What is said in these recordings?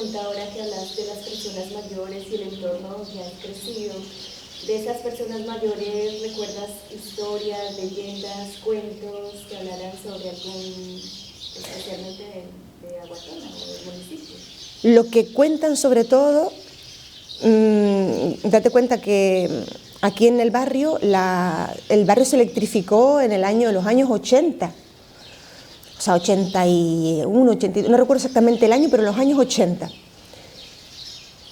pregunta ahora que hablas de las personas mayores y el entorno que has crecido. De esas personas mayores, ¿recuerdas historias, leyendas, cuentos que hablaran sobre algún, especialmente de Aguatona o del municipio? Lo que cuentan sobre todo, date cuenta que aquí en el barrio se electrificó en los años 80, o sea, 81, 82, no recuerdo exactamente el año, pero en los años 80.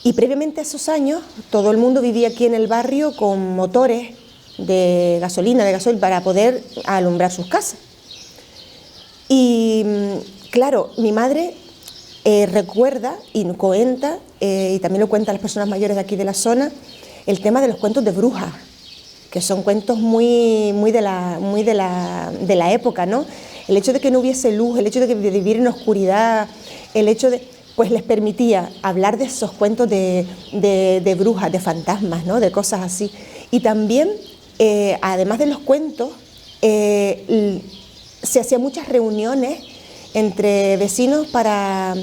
Y previamente a esos años, todo el mundo vivía aquí en el barrio con motores de gasolina, de gasoil, para poder alumbrar sus casas. Y claro, mi madre recuerda y cuenta, y también lo cuentan las personas mayores de aquí de la zona, el tema de los cuentos de brujas, que son cuentos muy de la época, ¿no? El hecho de que no hubiese luz, el hecho de que vivir en oscuridad, el hecho de, pues les permitía hablar de esos cuentos de brujas, de fantasmas, ¿no? De cosas así. Y también, además de los cuentos, se hacían muchas reuniones entre vecinos para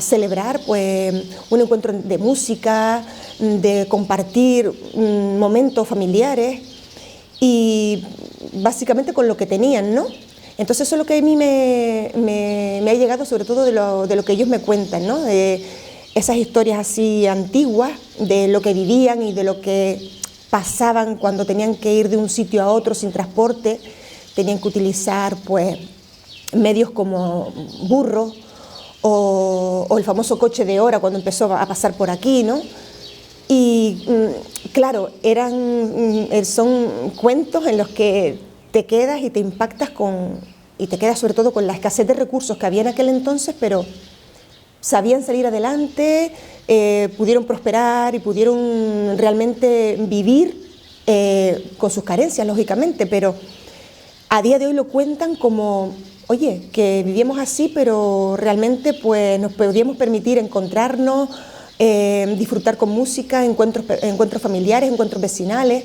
celebrar pues un encuentro de música, de compartir momentos familiares y básicamente con lo que tenían, ¿no? Entonces eso es lo que a mí me ha llegado, sobre todo de lo que ellos me cuentan, ¿no? De esas historias así antiguas, de lo que vivían y de lo que pasaban cuando tenían que ir de un sitio a otro sin transporte, tenían que utilizar pues medios como burros o el famoso coche de hora cuando empezó a pasar por aquí, ¿no? Y claro, son cuentos en los que te quedas y te impactas y te quedas sobre todo con la escasez de recursos que había en aquel entonces, pero sabían salir adelante, pudieron prosperar y pudieron realmente vivir con sus carencias, lógicamente, pero a día de hoy lo cuentan como, oye, que vivíamos así, pero realmente pues nos podíamos permitir encontrarnos, disfrutar con música, encuentros familiares, encuentros vecinales,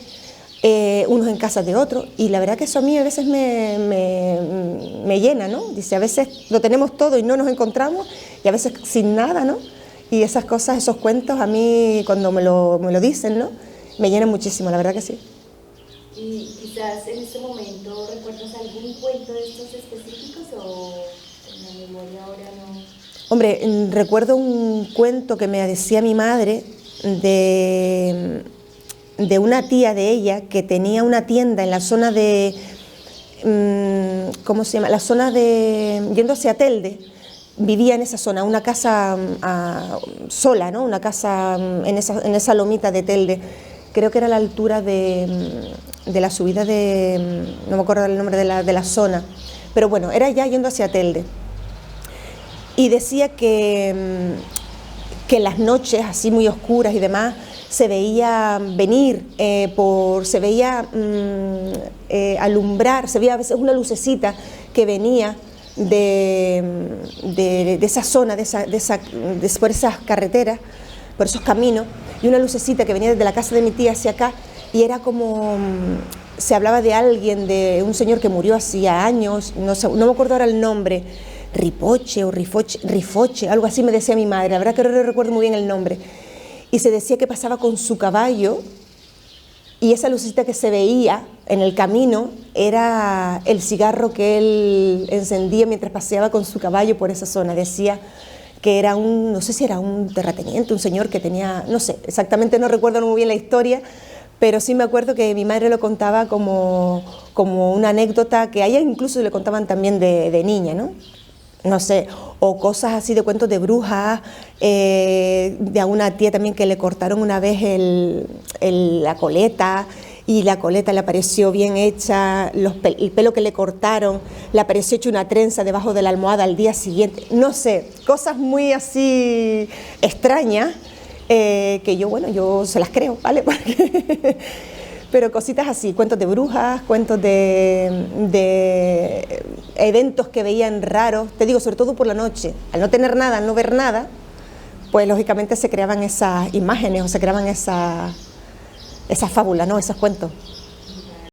unos en casa de otros, y la verdad que eso a mí a veces me llena, ¿no? Dice, a veces lo tenemos todo y no nos encontramos, y a veces sin nada, ¿no? Y esas cosas, esos cuentos, a mí cuando me lo dicen, ¿no? Me llenan muchísimo, la verdad que sí. Y quizás en este momento recuerdas algún cuento de estos específicos o en la memoria ahora no. Hombre, recuerdo un cuento que me decía mi madre de una tía de ella que tenía una tienda en la zona de, ¿cómo se llama? La zona de, yendo hacia Telde, vivía en esa zona, una casa sola, ¿no? Una casa en esa lomita de Telde. Creo que era a la altura de la subida de, no me acuerdo el nombre de la zona, pero bueno, era ya yendo hacia Telde. Y decía que las noches así muy oscuras y demás se veía venir, se veía alumbrar, se veía a veces una lucecita que venía de esa zona, por esas carreteras, por esos caminos, y una lucecita que venía desde la casa de mi tía hacia acá, y era como, se hablaba de alguien, de un señor que murió hacía años, no me acuerdo ahora el nombre, Ripoche o Rifoche, algo así me decía mi madre, la verdad que no recuerdo muy bien el nombre, y se decía que pasaba con su caballo, y esa lucecita que se veía en el camino era el cigarro que él encendía mientras paseaba con su caballo por esa zona. Decía que era no sé si era un terrateniente, un señor que tenía, no sé, exactamente no recuerdo muy bien la historia, pero sí me acuerdo que mi madre lo contaba como una anécdota que a ella incluso le contaban también de niña, ¿no? No sé, o cosas así de cuentos de brujas, de a una tía también que le cortaron una vez la coleta, y la coleta le apareció bien hecha, el pelo que le cortaron, le apareció hecho una trenza debajo de la almohada al día siguiente, no sé, cosas muy así extrañas, que yo se las creo, ¿vale? Pero cositas así, cuentos de brujas, cuentos de eventos que veían raros, te digo, sobre todo por la noche, al no tener nada, al no ver nada, pues lógicamente se creaban esas imágenes o se creaban esas fábulas, ¿no? Esos cuentos.